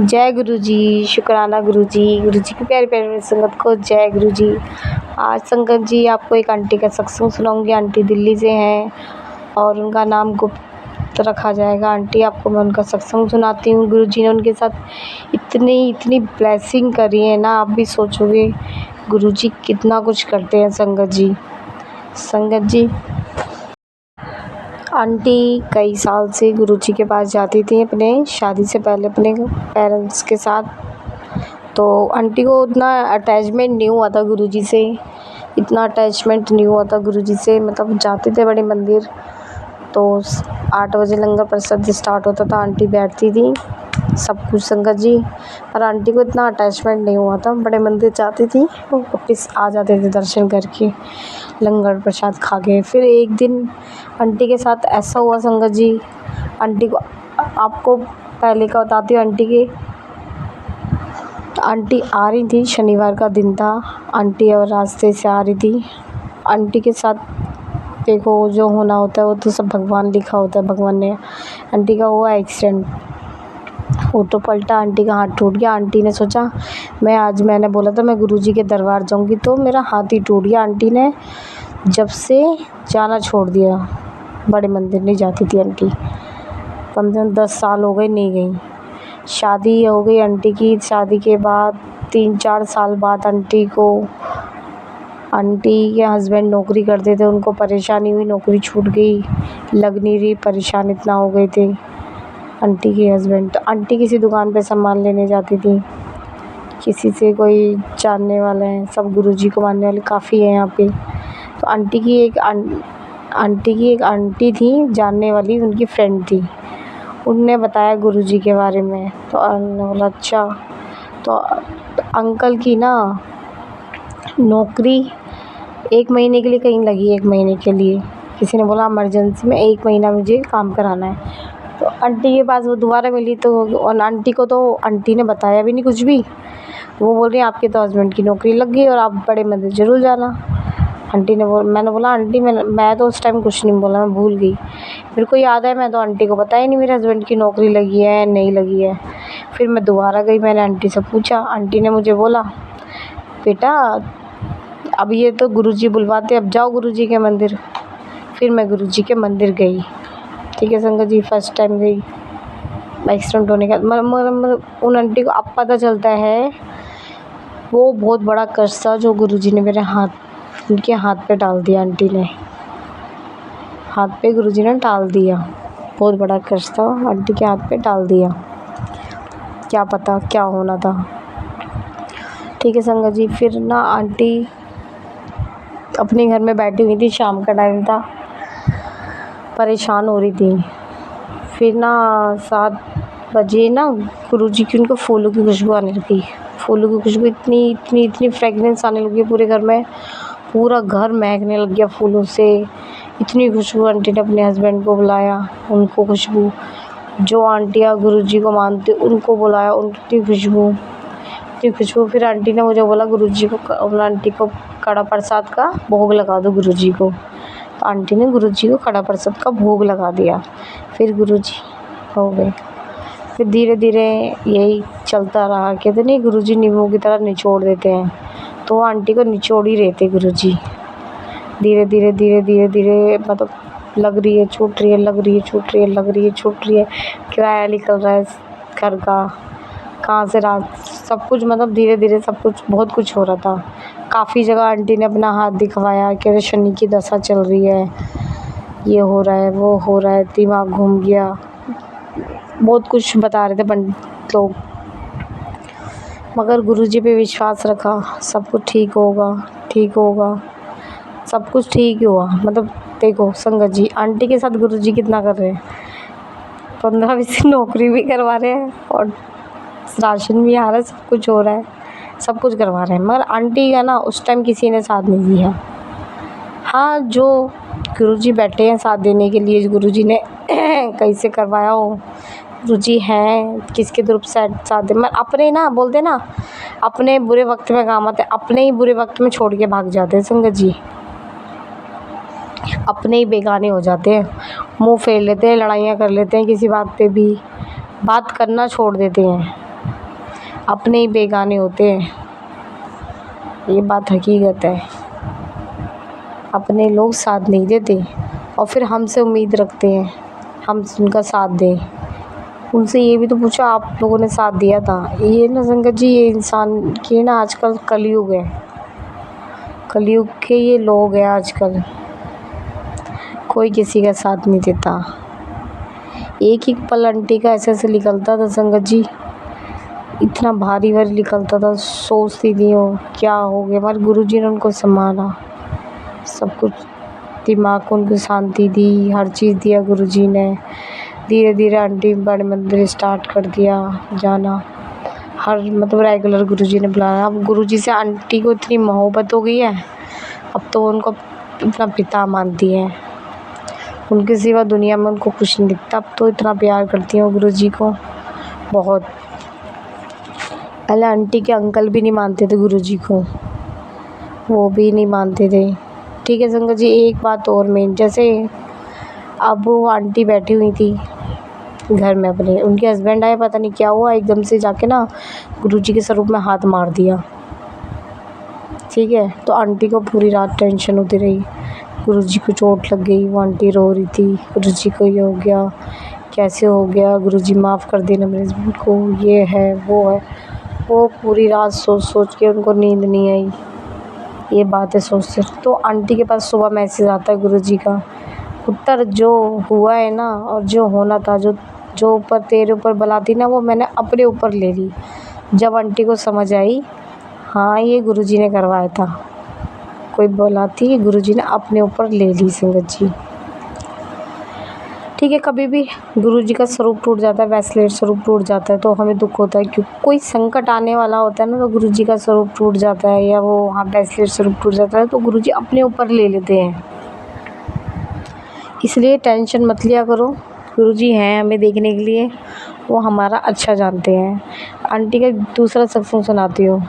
जय गुरु जी, शुक्राना गुरु जी की प्यारी प्यारी संगत को जय गुरु जी। आज संगत जी आपको एक आंटी का सत्संग सुनाऊंगी। आंटी दिल्ली से हैं और उनका नाम गुप्त रखा जाएगा। आंटी आपको मैं उनका सत्संग सुनाती हूँ। गुरु जी ने उनके साथ इतनी ब्लेसिंग करी है ना, आप भी सोचोगे गुरु जी कितना कुछ करते हैं। संगत जी आंटी कई साल से गुरुजी के पास जाती थी अपने शादी से पहले अपने पेरेंट्स के साथ। तो आंटी को उतना अटैचमेंट नहीं हुआ था गुरुजी से, गुरुजी से। मतलब जाते थे बड़े मंदिर, तो 8 बजे लंगर प्रसाद स्टार्ट होता था, आंटी बैठती थी सब कुछ संगत जी। और आंटी को इतना अटैचमेंट नहीं हुआ था, बड़े मंदिर जाती थी और वापस आ जाते थे दर्शन करके, लंगर प्रसाद खा के। फिर एक दिन आंटी के साथ ऐसा हुआ संगत जी, आंटी को आपको पहले का बताती हूँ। आंटी आ रही थी, शनिवार का दिन था, आंटी और रास्ते से आ रही थी। आंटी के साथ देखो जो होना होता है वो तो सब भगवान लिखा होता है, भगवान ने। आंटी का हुआ एक्सीडेंट, ऑटो पलटा, आंटी का हाथ टूट गया। आंटी ने सोचा मैंने बोला था मैं गुरुजी के दरबार जाऊंगी, तो मेरा हाथ ही टूट गया। आंटी ने जब से जाना छोड़ दिया, बड़े मंदिर नहीं जाती थी आंटी। कम से कम 10 साल हो गए नहीं गई। शादी हो गई आंटी की, शादी के बाद 3-4 साल बाद आंटी के हस्बैंड नौकरी करते थे, उनको परेशानी हुई, नौकरी छूट गई, लग नहीं रही, परेशान इतना हो गए थे आंटी के हस्बैंड। तो आंटी किसी दुकान पे सामान लेने जाती थी, किसी से कोई जानने वाला है, सब गुरुजी को मानने वाले काफ़ी है यहाँ पे। तो आंटी की एक आंटी थी जानने वाली, उनकी फ्रेंड थी, उनने बताया गुरुजी के बारे में। तो उन्होंने बोला अच्छा। तो अंकल की ना नौकरी 1 महीने के लिए कहीं लगी, 1 महीने के लिए किसी ने बोला इमरजेंसी में 1 महीना मुझे काम कराना है। तो आंटी के पास वो दोबारा मिली, तो और आंटी को तो आंटी ने बताया भी नहीं कुछ भी। वो बोल रही है आपके तो हस्बैंड की नौकरी लग गई और आप बड़े मंदिर ज़रूर जाना। मैंने बोला आंटी मैं तो उस टाइम कुछ नहीं बोला, मैं भूल गई। मेरे को याद है मैं तो आंटी को बताया नहीं मेरे हस्बैंड की नौकरी लगी है नहीं लगी है। फिर मैं दोबारा गई, मैंने आंटी से पूछा, आंटी ने मुझे बोला बेटा अब ये तो गुरुजी बुलवाते, अब जाओ गुरुजी के मंदिर। फिर मैं गुरुजी के मंदिर गई। ठीक है संगत जी, फर्स्ट टाइम गई एक्सीडेंट होने का। उन आंटी को अब पता चलता है वो बहुत बड़ा कष्ट था जो गुरुजी ने उनके हाथ पे डाल दिया। आंटी ने हाथ पे गुरुजी ने डाल दिया, बहुत बड़ा कष्ट था, आंटी के हाथ पे डाल दिया। क्या पता क्या होना था। ठीक है संगत जी, फिर ना आंटी अपने घर में बैठी हुई थी, शाम का टाइम था, परेशान हो रही थी। फिर ना 7 बजे ना गुरुजी की उनको फूलों की खुशबू आने लगी। फूलों की खुशबू इतनी फ्रेगनेंस आने लगी पूरे घर में, पूरा घर महकने लग गया फूलों से। इतनी खुशबू, आंटी ने अपने हस्बैंड को बुलाया, उनको खुशबू, जो आंटियाँ गुरुजी को मानती उनको बुलाया, उनकी खुशबू। फिर आंटी ने मुझे बोला गुरुजी को, आंटी को कड़ा प्रसाद का भोग लगा दो गुरुजी को। तो आंटी ने गुरुजी को कड़ा प्रसाद का भोग लगा दिया, फिर गुरुजी हो गए। फिर धीरे धीरे यही चलता रहा। कहते नहीं गुरुजी नींबू की तरह निचोड़ देते हैं, तो आंटी को निचोड़ ही रहे थे गुरुजी। धीरे धीरे मतलब लग रही है छूट रही है, लग रही है छूट रही है, लग रही है छूट रही है, किराया निकल रहा है घर का, कहाँ से रात, सब कुछ मतलब धीरे धीरे सब कुछ बहुत कुछ हो रहा था। काफ़ी जगह आंटी ने अपना हाथ दिखवाया कि शनि की दशा चल रही है, ये हो रहा है वो हो रहा है, दिमाग घूम गया, बहुत कुछ बता रहे थे पंडित लोग। मगर गुरुजी पे विश्वास रखा, सब कुछ ठीक होगा, सब कुछ ठीक ही हुआ। मतलब देखो संगत जी, आंटी के साथ गुरुजी कितना कर रहे हैं, 15-20 नौकरी भी करवा रहे हैं और राशन भी आ रहा है, सब कुछ हो रहा है, सब कुछ करवा रहे हैं। मगर आंटी का ना उस टाइम किसी ने साथ नहीं दिया। हाँ, जो गुरुजी बैठे हैं साथ देने के लिए, गुरुजी ने कहीं से करवाया हो, गुरुजी हैं किसके तरफ से साथ दे। मगर अपने ना बोलते ना, अपने बुरे वक्त में काम आते, अपने ही बुरे वक्त में छोड़ के भाग जाते हैं संगत जी, अपने ही बेगाने हो जाते हैं, मुंह फेर लेते हैं, लड़ाइयाँ कर लेते हैं, किसी बात पे भी बात करना छोड़ देते हैं। अपने ही बेगाने होते हैं, ये बात हकीकत है। अपने लोग साथ नहीं देते और फिर हमसे उम्मीद रखते हैं हम उनका साथ दें। उनसे ये भी तो पूछो आप लोगों ने साथ दिया था। ये ना संगत जी, ये इंसान की ना आजकल कलयुग है, कलयुग के ये लोग हैं आजकल, कोई किसी का साथ नहीं देता। एक एक पल आंटी का ऐसे ऐसे निकलता था संगत जी, इतना भारी भारी निकलता था, सोचती थी हो क्या हो गया। हमारे गुरुजी ने उनको संभाला, सब कुछ, दिमाग को उनको शांति दी, हर चीज़ दिया गुरुजी ने। धीरे धीरे आंटी बड़े मंदिर स्टार्ट कर दिया जाना, हर मतलब रेगुलर गुरुजी ने बुलाया। अब गुरुजी से आंटी को इतनी मोहब्बत हो गई है, अब तो उनको अपना पिता मानती है, उनके सिवा दुनिया में उनको कुछ नहीं दिखता। अब तो इतना प्यार करती हैं वो गुरुजी को बहुत। पहले आंटी के अंकल भी नहीं मानते थे गुरुजी को, वो भी नहीं मानते थे। ठीक है संगत जी, एक बात और मेन, जैसे अब वो आंटी बैठी हुई थी घर में अपने, उनके हस्बैंड आए, पता नहीं क्या हुआ, एकदम से जाके ना गुरुजी के स्वरूप में हाथ मार दिया। ठीक है, तो आंटी को पूरी रात टेंशन होती रही, गुरुजी को चोट लग गई, वो आंटी रो रही थी, गुरुजी को ये हो गया, कैसे हो गया, गुरुजी माफ़ कर देना मेरे हस्बैंड को, ये है वो है। वो पूरी रात सोच सोच के उनको नींद नहीं आई, ये बातें सोचते। तो आंटी के पास सुबह मैसेज आता है गुरुजी का, उत्तर जो हुआ है ना और जो होना था, जो ऊपर तेरे ऊपर बला थी ना, वो मैंने अपने ऊपर ले ली। जब आंटी को समझ आई हाँ ये गुरुजी ने करवाया था, कोई बला थी, गुरुजी ने अपने ऊपर ले ली संगत जी। ठीक है, कभी भी गुरुजी का स्वरूप टूट जाता है, वैसलेट स्वरूप टूट जाता है तो हमें दुख होता है, क्योंकि कोई संकट आने वाला होता है ना, तो गुरुजी का स्वरूप टूट जाता है या वो वहाँ वैसलेट स्वरूप टूट जाता है तो गुरुजी अपने ऊपर ले लेते हैं। इसलिए टेंशन मत लिया करो, गुरुजी हैं हमें देखने के लिए, वो हमारा अच्छा जानते हैं। आंटी का दूसरा सत्संग सुनाती हूँ।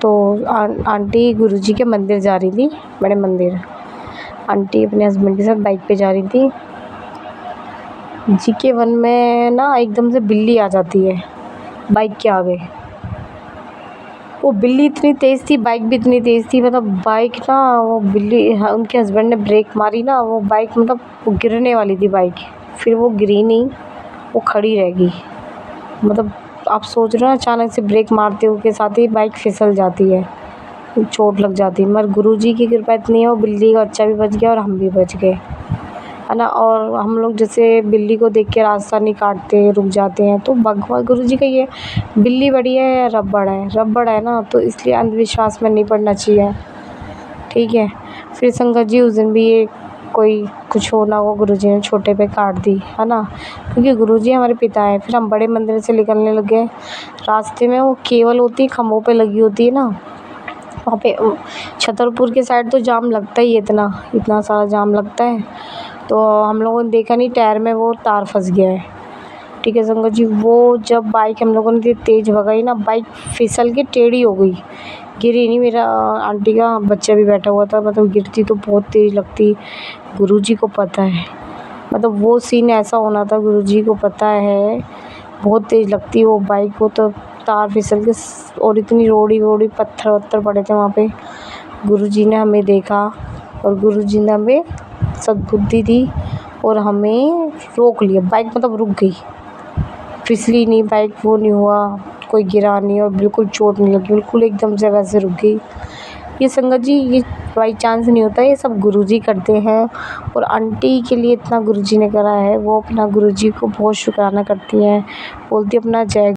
तो आंटी गुरुजी के मंदिर जा रही थी, बड़े मंदिर। आंटी अपने हस्बैंड के साथ बाइक पे जा रही थी, जीके वन में ना एकदम से बिल्ली आ जाती है बाइक के आगे। वो बिल्ली इतनी तेज़ थी, बाइक भी इतनी तेज़ थी, मतलब बाइक ना, वो बिल्ली, हाँ, उनके हस्बैंड ने ब्रेक मारी ना, वो बाइक मतलब वो गिरने वाली थी बाइक, फिर वो गिरी नहीं, वो खड़ी रह गई। मतलब आप सोच रहे हो ना, अचानक से ब्रेक मारते हो के साथ ही बाइक फिसल जाती है, चोट लग जाती है। मगर गुरुजी की कृपा इतनी है, वो बिल्ली का बच्चा भी बच गया और हम भी बच गए, है ना। और हम लोग जैसे बिल्ली को देख के रास्ता नहीं काटते, रुक जाते हैं, तो भगवान गुरुजी का ये, बिल्ली बड़ी है या रबड़ है ना, तो इसलिए अंधविश्वास में नहीं पड़ना चाहिए। ठीक है, फिर संगत जी उस दिन भी ये कोई कुछ हो ना हो, गुरुजी ने छोटे पे काट दी, है ना, क्योंकि गुरुजी हमारे पिता है। फिर हम बड़े मंदिर से निकलने लगे, रास्ते में वो केवल होती खम्भों पे लगी होती है ना, वहाँ पे छतरपुर के साइड तो जाम लगता ही है, इतना सारा जाम लगता है। तो हम लोगों ने देखा नहीं, टायर में वो तार फंस गया है। ठीक है संगत जी, वो जब बाइक हम लोगों ने तेज़ भगाई ना, बाइक फिसल के टेढ़ी हो गई, गिरी नहीं, मेरा आंटी का बच्चा भी बैठा हुआ था, मतलब गिरती तो बहुत तेज़ लगती, गुरुजी को पता है, मतलब वो सीन ऐसा होना था, गुरुजी को पता है, बहुत तेज़ लगती वो बाइक को, तो तार फिसल के और इतनी रोड़ी पत्थर वत्थर पड़े थे वहाँ पे। गुरुजी ने हमें देखा और गुरुजी ने हमें सद्बुद्धि दी और हमें रोक लिया, बाइक मतलब रुक गई, फिसली नहीं बाइक, वो नहीं हुआ, कोई गिरा नहीं और बिल्कुल चोट नहीं लगी, बिल्कुल एकदम से वैसे रुक गई। ये संगत जी, ये बाई चांस नहीं होता, ये सब गुरुजी करते हैं। और आंटी के लिए इतना गुरुजी ने करा है, वो अपना गुरुजी को बहुत शुक्राना करती हैं, बोलती अपना जय